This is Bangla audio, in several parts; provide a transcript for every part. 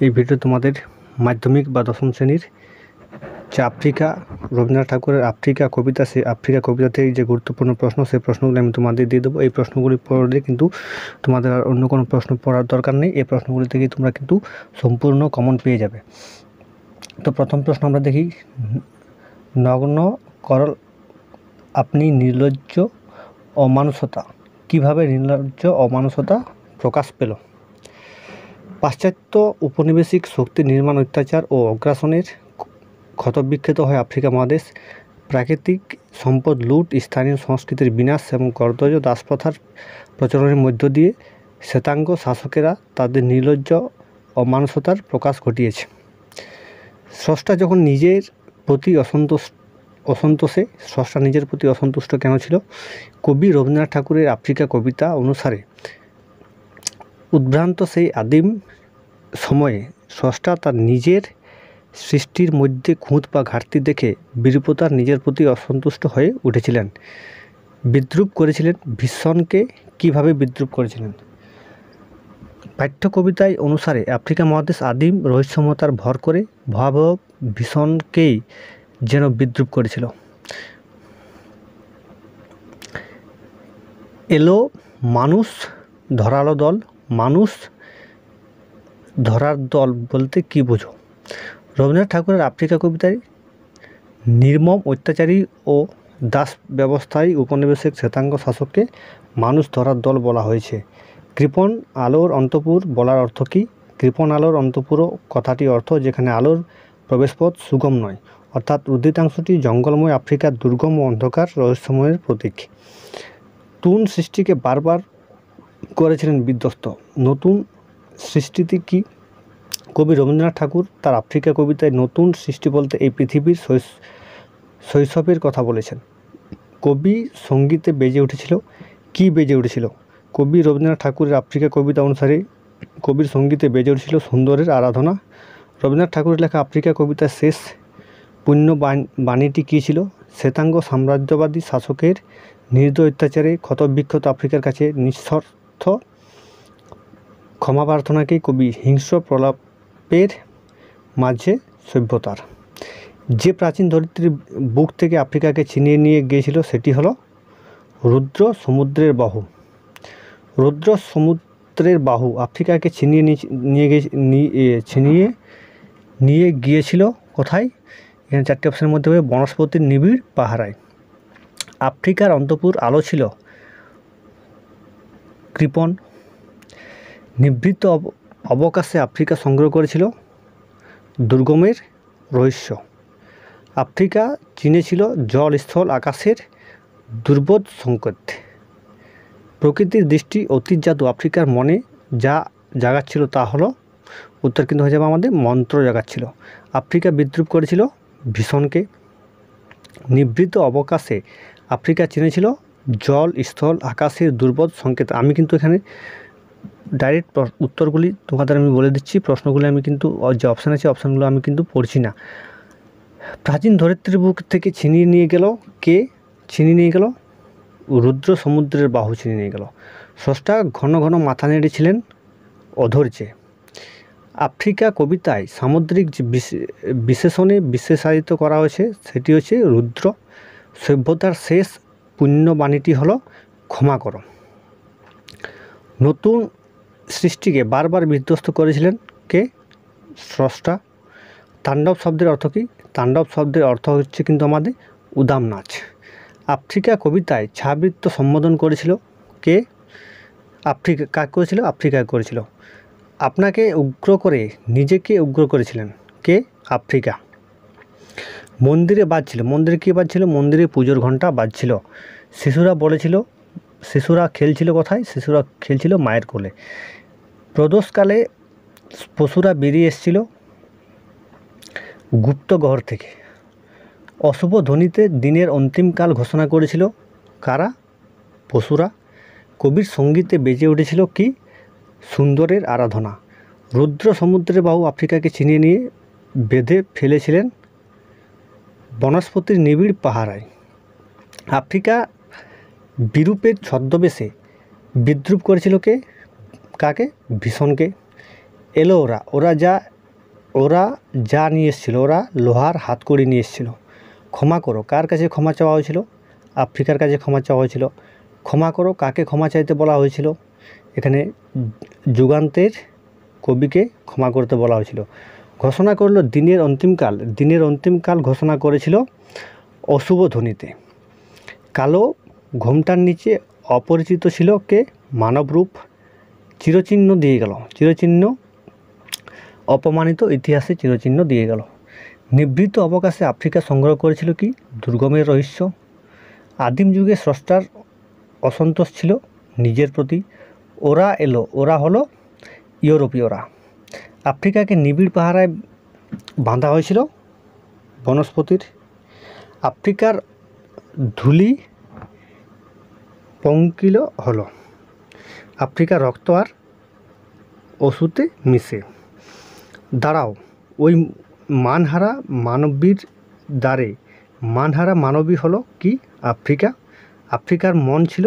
এই ভিডিও তোমাদের মাধ্যমিক বা দশম শ্রেণীর যে আফ্রিকা রবীন্দ্রনাথ ঠাকুরের আফ্রিকা কবিতা, সেই আফ্রিকা কবিতা থেকে যে গুরুত্বপূর্ণ প্রশ্ন, সেই প্রশ্নগুলি আমি তোমাদের দিয়ে দেবো। এই প্রশ্নগুলি পড়লে কিন্তু তোমাদের আর অন্য কোনো প্রশ্ন পড়ার দরকার নেই। এই প্রশ্নগুলি থেকে তোমরা কিন্তু সম্পূর্ণ কমন পেয়ে যাবে। তো প্রথম প্রশ্ন আমরা দেখি, নগ্ন করল আপনি নির্লজ্জ অমানুষতা। কিভাবে নির্লজ্জ অমানুষতা প্রকাশ পেল? পাশ্চাত্য উপনিবেশিক শক্তির নির্মাণ, অত্যাচার ও অগ্রাসনের ক্ষতবিক্ষত হয় আফ্রিকা মহাদেশ। প্রাকৃতিক সম্পদ লুট, স্থানীয় সংস্কৃতির বিনাশ এবং কর্তব্য দাসপ্রথার প্রচলনের মধ্য দিয়ে শ্বেতাঙ্গ শাসকেরা তাদের নির্লজ্জ অমানুষতার প্রকাশ ঘটিয়েছে। স্রষ্টা যখন নিজের প্রতি স্রষ্টা নিজের প্রতি অসন্তুষ্ট কেন ছিল? কবি রবীন্দ্রনাথ ঠাকুরের আফ্রিকা কবিতা অনুসারে উদ্ভ্রান্ত সেই আদিম সময়ে স্রষ্টা তার নিজের সৃষ্টির মধ্যে খুঁত বা ঘাটতি দেখে বিরূপতার নিজের প্রতি অসন্তুষ্ট হয়ে উঠেছিলেন, বিদ্রূপ করেছিলেন। ভীষণকে কিভাবে বিদ্রূপ করেছিলেন? পাঠ্য কবিতায় অনুসারে আফ্রিকা মহাদেশ আদিম রহস্যময়তার ভর করে ভয়াবহ ভীষণকেই যেন বিদ্রূপ করেছিল। এলো মানুষ ধরালো দল। মানুষ ধরার দল বলতে কি বোঝো? রবীন্দ্রনাথ ঠাকুরের আফ্রিকা কবিতায় নির্মম অত্যাচারী ও দাস ব্যবস্থায় উপনিবেশিক শ্বেতাঙ্গ শাসককে মানুষ ধরার দল বলা হয়েছে। কৃপণ আলোর অন্তপুর বলার অর্থ কী? কৃপণ আলোর অন্তপুর কথাটি অর্থ যেখানে আলোর প্রবেশপথ সুগম নয়, অর্থাৎ উদ্ধৃতাংশটি জঙ্গলময় আফ্রিকার দুর্গম ও অন্ধকার রহস্যময়ের প্রতীক। নতুন সৃষ্টিকে বারবার করেছিলেন বিধ্বস্ত। নতুন সৃষ্টিটি কি? কবি রবীন্দ্রনাথ ঠাকুর তার আফ্রিকা কবিতায় নতুন সৃষ্টি বলতে এই পৃথিবীর শৈশবের কথা বলেছেন। কবি সঙ্গীতে বেজে উঠেছিল। কি বেজে উঠেছিল? কবি রবীন্দ্রনাথ ঠাকুরের আফ্রিকা কবিতা অনুসারে কবির সঙ্গীতে বেজে উঠেছিল সুন্দরের আরাধনা। রবীন্দ্রনাথ ঠাকুরের লেখা আফ্রিকা কবিতার শেষ পুণ্য বাণীটি কী ছিল? শ্বেতাঙ্গ সাম্রাজ্যবাদী শাসকের নির্দয় অত্যাচারে ক্ষতবিক্ষত আফ্রিকার কাছে নিঃস্বার্থ ক্ষমা প্রার্থনাকেই কবি হিংস্র প্রলাপের মাঝে সভ্যতার। যে প্রাচীন ধরিত্রীর বুক থেকে আফ্রিকাকে ছিনিয়ে নিয়ে গিয়েছিল সেটি হলো রুদ্র সমুদ্রের বাহু। রুদ্র সমুদ্রের বাহু আফ্রিকাকে ছিনিয়ে নিয়ে গিয়েছিল কোথায়? এখানে চারটি অপশনের মধ্যে হবে বনস্পতির নিবিড় পাহারায়। আফ্রিকার অন্তপুর আলো ছিল কৃপণ। নিভৃত অবকাশে আফ্রিকা সংগ্রহ করেছিল দুর্গমের রহস্য। আফ্রিকা চিনেছিল জল, স্থল, আকাশের দুর্বোধ সংকেত। প্রকৃতির দৃষ্টি, অতীত জাদু আফ্রিকার মনে যা জাগাচ্ছিল তা হলো, উত্তর কিন্তু হয়ে যাবে আমাদের মন্ত্র জাগাচ্ছিল। আফ্রিকা বিদ্রূপ করেছিল ভীষণকে। নিভৃত অবকাশে আফ্রিকা চিনেছিল জল, স্থল, আকাশের দুর্বোধ সংকেত। আমি কিন্তু এখানে ডাইরেক্ট উত্তরগুলি তোমাদের আমি বলে দিচ্ছি, প্রশ্নগুলি আমি কিন্তু যে অপশান আছে অপশানগুলো আমি কিন্তু পড়ছি না। প্রাচীন ধরিত্রীর বুক থেকে ছিনিয়ে নিয়ে গেল কে? ছিনিয়ে নিয়ে গেল রুদ্র সমুদ্রের বাহু ছিনিয়ে নিয়ে গেল। স্রষ্টা ঘন ঘন মাথা নেড়েছিলেন অধৈর্যে। আফ্রিকা কবিতায় সামুদ্রিক যে বিশেষণে বিশেষায়িত করা হয়েছে সেটি হচ্ছে রুদ্র। সভ্যতার শেষ পুণ্যবাণীটি হলো ক্ষমা করো। নতুন সৃষ্টিকে বারবার বিধ্বস্ত করেছিলেন কে? স্রষ্টা। তাণ্ডব শব্দের অর্থ কী? তাণ্ডব শব্দের অর্থ হচ্ছে কিন্তু আমাদের উদাম নাচ। আফ্রিকা কবিতায় ছায়াবৃত্ত সম্বোধন করেছিল কে? আফ্রিকা কাকে করেছিল? আফ্রিকায় করেছিল। আপনাকে উগ্র করে নিজেকে উগ্র করেছিলেন কে? আফ্রিকা। মন্দিরে বাজছিল, মন্দিরে কী বাজছিল? মন্দিরে পুজোর ঘণ্টা বাজছিল। শিশুরা খেলছিল কোথায়? শিশুরা খেলছিল মায়ের কোলে। প্রদোষকালে পশুরা বেরিয়ে এসেছিল গুপ্ত ঘর থেকে। অশুভ ধ্বনিতে দিনের অন্তিমকাল ঘোষণা করেছিল কারা? পশুরা। কবির সঙ্গীতে বেজে উঠেছিল কি? সুন্দরের আরাধনা। রুদ্র সমুদ্রের বাহু আফ্রিকাকে ছিনিয়ে নিয়ে বেঁধে ফেলেছিলেন বনস্পতির নিবিড় পাহারায়। আফ্রিকা বিরূপের ছদ্মবেশে বিদ্রূপ করেছিল কে? কাকে? ভীষণকে। এলো ওরা যা নিয়ে এসেছিল, ওরা লোহার হাতকড়ি নিয়ে এসেছিল। ক্ষমা করো, কার কাছে ক্ষমা চাওয়া হয়েছিল? আফ্রিকার কাছে ক্ষমা চাওয়া হয়েছিল। ক্ষমা করো, কাকে ক্ষমা চাইতে বলা হয়েছিল? এখানে যুগান্তের কবিকে ক্ষমা করতে বলা হয়েছিল। ঘোষণা করলো দিনের অন্তিমকাল ঘোষণা করেছিল অশুভ ধ্বনিতে। কালো ঘোমটার নিচে অপরিচিত ছিল কে? মানবরূপ। চিরচিহ্ন দিয়ে গেল, অপমানিত ইতিহাসে চিরচিহ্ন দিয়ে গেল। নিভৃত অবকাশে আফ্রিকা সংগ্রহ করেছিল কি? দুর্গমের রহস্য। আদিম যুগে স্রষ্টার অসন্তোষ ছিল নিজের প্রতি। ওরা এলো, ওরা হলো ইউরোপীয়রা। আফ্রিকাকে নিবিড় পাহারায় বাঁধা হয়েছিল বনস্পতির। আফ্রিকার ধূলি পঙ্কিল হলো। আফ্রিকার রক্ত আর ওষুধে মিশে। দাঁড়াও, ওই মানহারা মানবীর দ্বারে মানহারা মানবী হলো কি? আফ্রিকার মন ছিল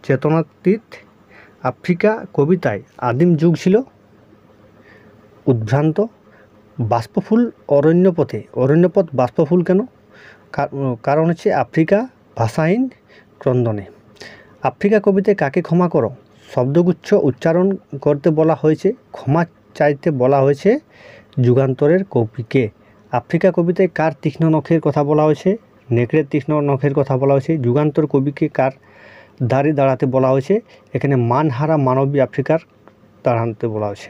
চেতনাতীত। আফ্রিকা কবিতায় আদিম যুগ ছিল উদ্ভ্রান্ত। বাষ্পফুল অরণ্যপথ বাষ্পফুল কেন? কারণ হচ্ছে আফ্রিকা ভাষাহীন ক্রন্দনে। আফ্রিকা কবিতায় কাকে ক্ষমা করো শব্দগুচ্ছ উচ্চারণ করতে বলা হয়েছে? ক্ষমা চাইতে বলা হয়েছে যুগান্তরের কবিকে। আফ্রিকা কবিতায় কার তীক্ষ্ণ নখের কথা বলা হয়েছে? নেকড়ের তীক্ষ্ণ নখের কথা বলা হয়েছে। যুগান্তর কবিকে কার দাঁড়াতে বলা হয়েছে? এখানে মানহারা মানবী আফ্রিকার দাঁড়াতে বলা হয়েছে।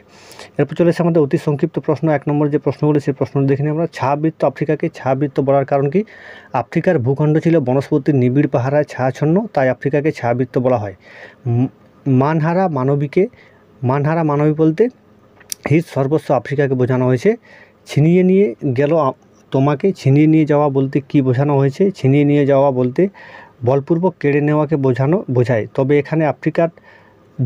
এরপর চলে এসে আমাদের অতি সংক্ষিপ্ত প্রশ্ন, 1 নম্বর যে প্রশ্নগুলো সেই প্রশ্নগুলো দেখে নিই আমরা। ছায়াবৃত্ত আফ্রিকাকে ছায়াবৃত্ত বলার কারণ কি? আফ্রিকার ভূখণ্ড ছিল বনস্পতির নিবিড় পাহারায় ছায়াচ্ছন্ন, তাই আফ্রিকাকে ছায়াবৃত্ত বলা হয়। মানহারা মানবী বলতে হিজ সর্বস্ব আফ্রিকাকে বোঝানো হয়েছে। ছিনিয়ে নিয়ে গেল তোমাকে, ছিনিয়ে নিয়ে যাওয়া বলতে কি বোঝানো হয়েছে? ছিনিয়ে নিয়ে যাওয়া বলতে বলপূর্বক কেড়ে নেওয়াকে বোঝায়। তবে এখানে আফ্রিকার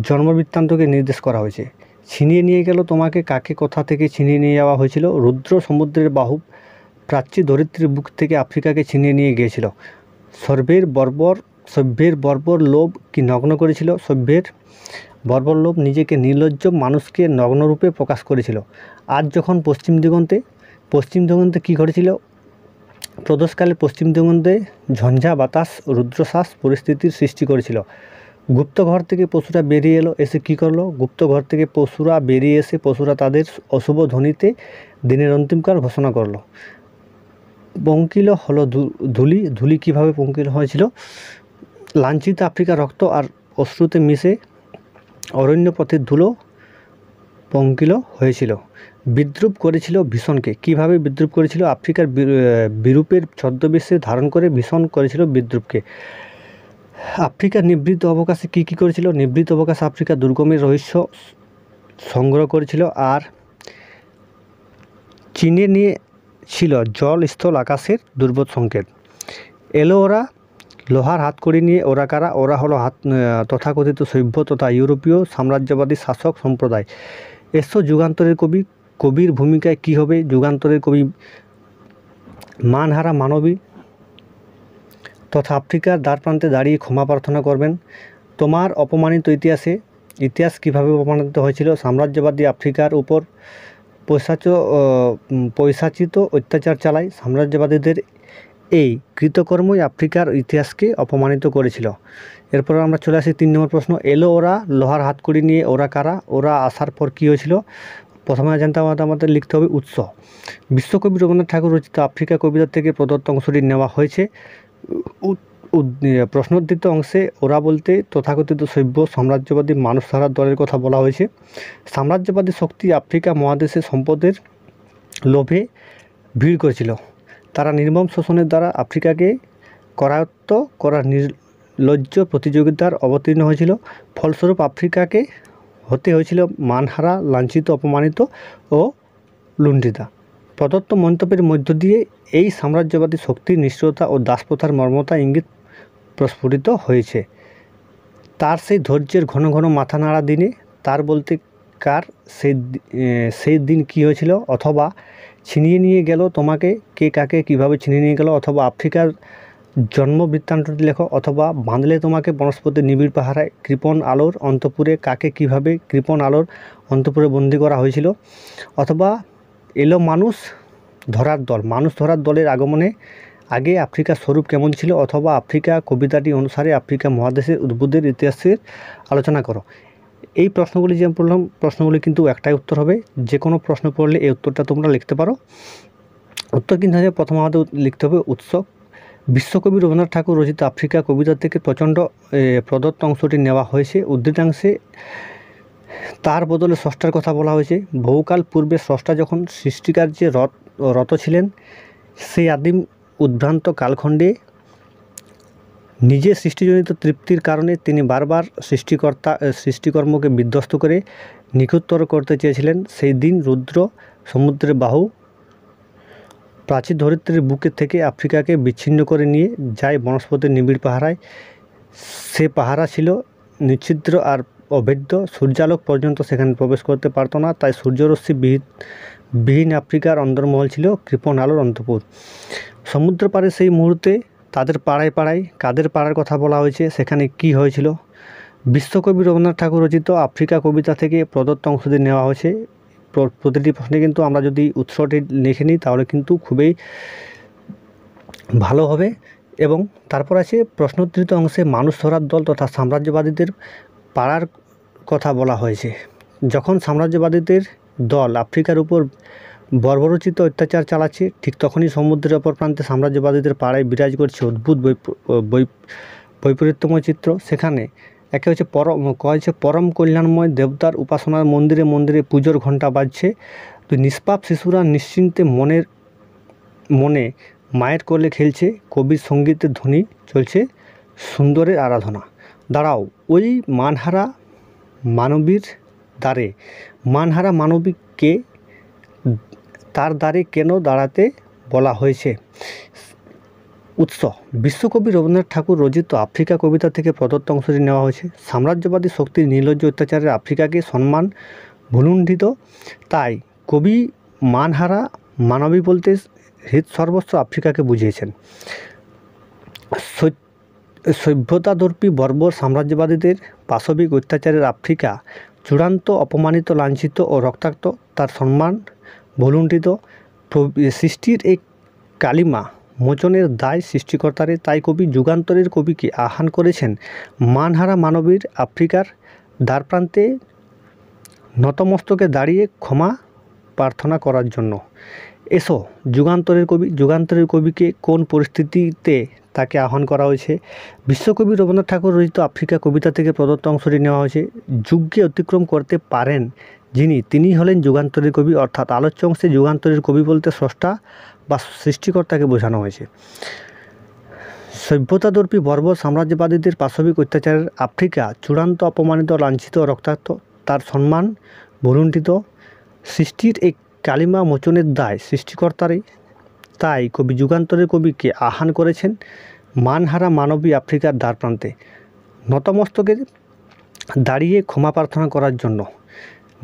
জন্মবৃত্তান্তকে নির্দেশ করা হয়েছে। ছিনিয়ে নিয়ে গেল তোমাকে, কাকে কোথা থেকে ছিনিয়ে নিয়ে যাওয়া হয়েছিল? রুদ্র সমুদ্রের বাহু প্রাচ্যী ধরিত্রীর বুক থেকে আফ্রিকাকে ছিনিয়ে নিয়ে গিয়েছিল। সভ্যের বর্বর লোভ কি নগ্ন করেছিল? সভ্যের বর্বর লোভ নিজেকে নির্লজ্জ মানুষকে নগ্নরূপে প্রকাশ করেছিল। আজ যখন পশ্চিম দিগন্তে কী ঘটেছিল? প্রদোষকালে পশ্চিম দিগন্তে ঝঞ্ঝা বাতাস রুদ্রশ্বাস পরিস্থিতির সৃষ্টি করেছিল। গুপ্তঘর থেকে পশুরা বেরিয়ে এলো, এসে কী করলো? গুপ্তঘর থেকে পশুরা বেরিয়ে এসে পশুরা তাদের অশুভ ধ্বনিতে দিনের অন্তিমকাল ঘোষণা করলো। পঙ্কিল হলো ধূলি কীভাবে পঙ্কিল হয়েছিল? লাঞ্ছিত আফ্রিকার রক্ত আর অশ্রুতে মিশে অরণ্য পথের ধুলো পঙ্কিল হয়েছিল। বিদ্রুপ করেছিল ভীষণকে। কীভাবে বিদ্রুপ করেছিল? আফ্রিকার বিরূপের ছদ্মবেশে ধারণ করে ভীষণ করেছিল বিদ্রুপকে। আফ্রিকার নিভৃত অবকাশে কী করেছিল? নিভৃত অবকাশে আফ্রিকা দুর্গমের রহস্য সংগ্রহ করেছিল আর চিনে নিয়ে ছিল জল স্থল আকাশের দুর্বোধ সংকেত। এলো ওরা লোহার হাতকড়ি নিয়ে। ওরা কারা? ওরা হলো তথাকথিত সভ্য তথা ইউরোপীয় সাম্রাজ্যবাদী শাসক সম্প্রদায়। এসো যুগান্তরের কবির ভূমিকায় কী হবে? যুগান্তরের কবি মানহারা মানবী তথা আফ্রিকার দ্বারপ্রান্তে দাঁড়িয়ে ক্ষমা প্রার্থনা করবেন। তোমার অপমানিত ইতিহাস কীভাবে অপমানিত হয়েছিল? সাম্রাজ্যবাদী আফ্রিকার উপর পৈশাচিত অত্যাচার চালায়। সাম্রাজ্যবাদীদের এই কৃতকর্মই আফ্রিকার ইতিহাসকে অপমানিত করেছিল। এরপর আমরা চলে আসি 3 নম্বর প্রশ্ন। এলো ওরা লোহার হাতকড়ি নিয়ে। ওরা কারা? ওরা আসার পর কী হয়েছিল? প্রথমে জানতে আমাদের লিখতে হবে উৎস। বিশ্বকবি রবীন্দ্রনাথ ঠাকুর রচিত আফ্রিকা কবিতা থেকে প্রদত্ত অংশটি নেওয়া হয়েছে। প্রশ্নোত্তরিত অংশে ওরা বলতে তথাকথিত সভ্য সাম্রাজ্যবাদী মানুষ ধারার দলের কথা বলা হয়েছে। সাম্রাজ্যবাদী শক্তি আফ্রিকা মহাদেশে সম্পদের লোভে ভিড় করেছিল। তারা নির্মম শোষণের দ্বারা আফ্রিকাকে করায়ত্ত করার নির্লজ্জ প্রতিযোগিতার অবতীর্ণ হয়েছিল। ফলস্বরূপ আফ্রিকাকে হতে হয়েছিল মানহারা, লাঞ্ছিত, অপমানিত ও লুণ্ঠিতা। প্রদত্ত মন্তব্যের মধ্য দিয়ে এই সাম্রাজ্যবাদী শক্তির নিষ্ঠুরতা ও দাসপ্রথার মর্মতা ইঙ্গিত প্রস্ফুটিত হয়েছে। তার সেই ধৈর্যের ঘন ঘন মাথা নাড়া দিনে, তার বলতে কার? সেই দিন কী হয়েছিল? অথবা ছিনিয়ে নিয়ে গেল তোমাকে, কে কাকে কীভাবে ছিনিয়ে নিয়ে গেল? অথবা আফ্রিকার জন্ম বৃত্তান্তটি লেখো, অথবা বাঁধলে তোমাকে বনস্পতি নিবিড় পাহারায়, কৃপণ আলোর অন্তপুরে কাকে কিভাবে কৃপণ আলোর অন্তপুরে বন্দি করা হয়েছিল, অথবা এলো মানুষ ধরার দল, মানুষ ধরার দলের আগমনে আগে আফ্রিকার স্বরূপ কেমন ছিল, অথবা আফ্রিকা কবিতাটি অনুসারে আফ্রিকা মহাদেশের উদ্ভুতের ইতিহাসের আলোচনা করো। এই প্রশ্নগুলি যে পড়লাম, প্রশ্নগুলি কিন্তু একটাই উত্তর হবে। যে কোনো প্রশ্ন পড়লে এই উত্তরটা তোমরা লিখতে পারো। উত্তর কিন্তু হবে, প্রথম আমাদের লিখতে হবে উৎস। বিশ্বকবি রবীন্দ্রনাথ ঠাকুর রচিত আফ্রিকা কবিতা থেকে প্রদত্ত অংশটি নেওয়া হয়েছে। উদ্ধৃতাংশে তার বদলে স্রষ্টার কথা বলা হয়েছে। বহুকাল পূর্বে স্রষ্টা যখন সৃষ্টিকার্যে রত ছিলেন, সেই আদিম উদ্ভ্রান্ত কালখণ্ডে নিজের সৃষ্টিজনিত তৃপ্তির কারণে তিনি বারবার সৃষ্টিকর্মকে বিধ্বস্ত করে নিখুঁততর করতে চেয়েছিলেন। সেই দিন রুদ্র সমুদ্রের বাহু প্রাচীর ধরিত্রীর বুকের থেকে আফ্রিকাকে বিচ্ছিন্ন করে নিয়ে যায় বনস্পতির নিবিড় পাহারায়। সে পাহারা ছিল নিচ্ছিদ্র আর অভেদ্য, সূর্যালোক পর্যন্ত সেখানে প্রবেশ করতে পারত না। তাই সূর্যরশ্মি বিহীন আফ্রিকার অন্দরমহল ছিল কৃপণ আলোর অন্তপুর। সমুদ্র পাড়ে সেই মুহূর্তে তাদের পাড়ায় পাড়ায় কাদের পাড়ার কথা বলা হয়েছে, সেখানে কি হয়েছিল। বিশ্বকবি রবীন্দ্রনাথ ঠাকুর রচিত আফ্রিকা কবিতা থেকে প্রদত্ত অংশটি নেওয়া হয়েছে। প্রতিটি প্রশ্নে কিন্তু আমরা যদি উৎসটি লিখে নিই তাহলে কিন্তু খুবই ভালো হবে। এবং তারপর আছে প্রশ্নোত্তরিত অংশে মানুষ ধরার দল তথা সাম্রাজ্যবাদীদের পাড়ার কথা বলা হয়েছে। যখন সাম্রাজ্যবাদীদের দল আফ্রিকার উপর বর্বরোচিত অত্যাচার চালাচ্ছে, ঠিক তখনই সমুদ্রের অপর প্রান্তে সাম্রাজ্যবাদীদের পাড়ায় বিরাজ করছে অদ্ভুত বৈপরীত্যময় চিত্র। সেখানে একে হচ্ছে পরম কল্যাণময় দেবতার উপাসনার মন্দিরে মন্দিরে পুজোর ঘণ্টা বাজছে। তো নিষ্পাপ শিশুরা নিশ্চিন্তে মনে মায়ের কোলে খেলছে। কবির সঙ্গীতের ধ্বনি চলছে সুন্দরের আরাধনা। দাঁড়াও ওই মানহারা মানবীর দ্বারে, মানহারা মানবীকে তার দ্বারে কেন দাঁড়াতে বলা হয়েছে। উৎস বিশ্বকবি রবীন্দ্রনাথ ঠাকুর রচিত আফ্রিকা কবিতা থেকে প্রদত্ত অংশটি নেওয়া হয়েছে। সাম্রাজ্যবাদী শক্তির নির্লজ্জ অত্যাচারে আফ্রিকাকে সম্মান ভুলুণ্ঠিত, তাই কবি মানহারা মানবী বলতে হৃৎসর্বস্ব আফ্রিকাকে বুঝিয়েছেন। সভ্যতাদর্পী বর্বর সাম্রাজ্যবাদীদের পাশবিক অত্যাচারের আফ্রিকা চূড়ান্ত অপমানিত, লাঞ্ছিত ও রক্তাক্ত, তার সম্মান ভুলুণ্ঠিত। সৃষ্টির এই কালিমা মোচনের দায় সৃষ্টিকর্তারে, তাই কবি যুগান্তরের কবিকে আহ্বান করেছেন মানহারা মানবীর আফ্রিকার দ্বারপ্রান্তে নতমস্তকে দাঁড়িয়ে ক্ষমা প্রার্থনা করার জন্য। এসো যুগান্তরের কবিকে কোন পরিস্থিতিতে তাকে আহ্বান করা হয়েছে। বিশ্বকবি রবীন্দ্রনাথ ঠাকুর রচিত আফ্রিকা কবিতা থেকে প্রদত্ত অংশটি নেওয়া হয়েছে। যুগকে অতিক্রম করতে পারেন তিনি হলেন যুগান্তরের কবি, অর্থাৎ আলোচ্য অংশে যুগান্তরের কবি বলতে স্রষ্টা বা সৃষ্টিকর্তাকে বোঝানো হয়েছে। সভ্যতাদর্পী বর্বর সাম্রাজ্যবাদীদের পাশবিক অত্যাচারের আফ্রিকা চূড়ান্ত অপমানিত, লাঞ্ছিত, রক্তাক্ত, তার সম্মান ভুলুণ্ঠিত। সৃষ্টির এই কালিমা মোচনের দায় সৃষ্টিকর্তারই, তাই কবি যুগান্তরের কবিকে আহ্বান করেছেন মানহারা মানবী আফ্রিকার দ্বারপ্রান্তে নতমস্তকে দাঁড়িয়ে ক্ষমা প্রার্থনা করার জন্য।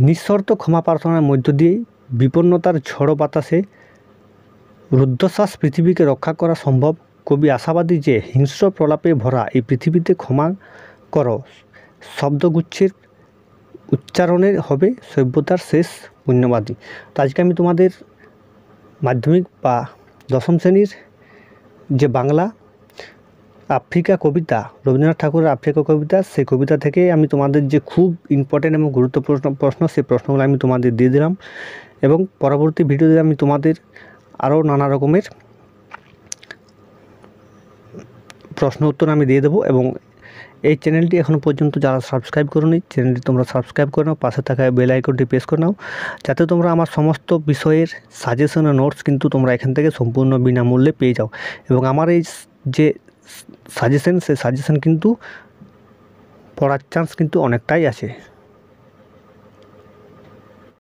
নিঃশর্ত ক্ষমা প্রার্থনার মধ্য দিয়েই বিপন্নতার ঝড়ো বাতাসে রুদ্ধশ্বাস পৃথিবীকে রক্ষা করা সম্ভব। কবি আশাবাদী যে হিংস্র প্রলাপে ভরা এই পৃথিবীতে ক্ষমা করো শব্দগুচ্ছের উচ্চারণের হবে সভ্যতার শেষ পুণ্যবাদী। তো আজকে আমি তোমাদের মাধ্যমিক বা দশম শ্রেণীর যে বাংলা আফ্রিকা কবিতা, রবীন্দ্রনাথ ঠাকুরের আফ্রিকা কবিতা, সেই কবিতা থেকে আমি তোমাদের যে খুব ইম্পর্টেন্ট এবং গুরুত্বপূর্ণ প্রশ্ন, সেই প্রশ্নগুলো আমি তোমাদের দিয়ে দিলাম। এবং পরবর্তী ভিডিওতে আমি তোমাদের আরও নানা রকমের প্রশ্ন উত্তর আমি দিয়ে দেবো। এবং এই চ্যানেলটি এখনও পর্যন্ত যারা সাবস্ক্রাইব করোনি, চ্যানেলটি তোমরা সাবস্ক্রাইব করে নাও, পাশে থাকা বেল আইকনটি প্রেস করে নাও, যাতে তোমরা আমার সমস্ত বিষয়ের সাজেশন ও নোটস কিন্তু তোমরা এখান থেকে সম্পূর্ণ বিনামূল্যে পেয়ে যাও। এবং আমার এই যে সাজেশন, সেই সাজেশন কিন্তু পড়ার চান্স কিন্তু অনেকটাই আছে।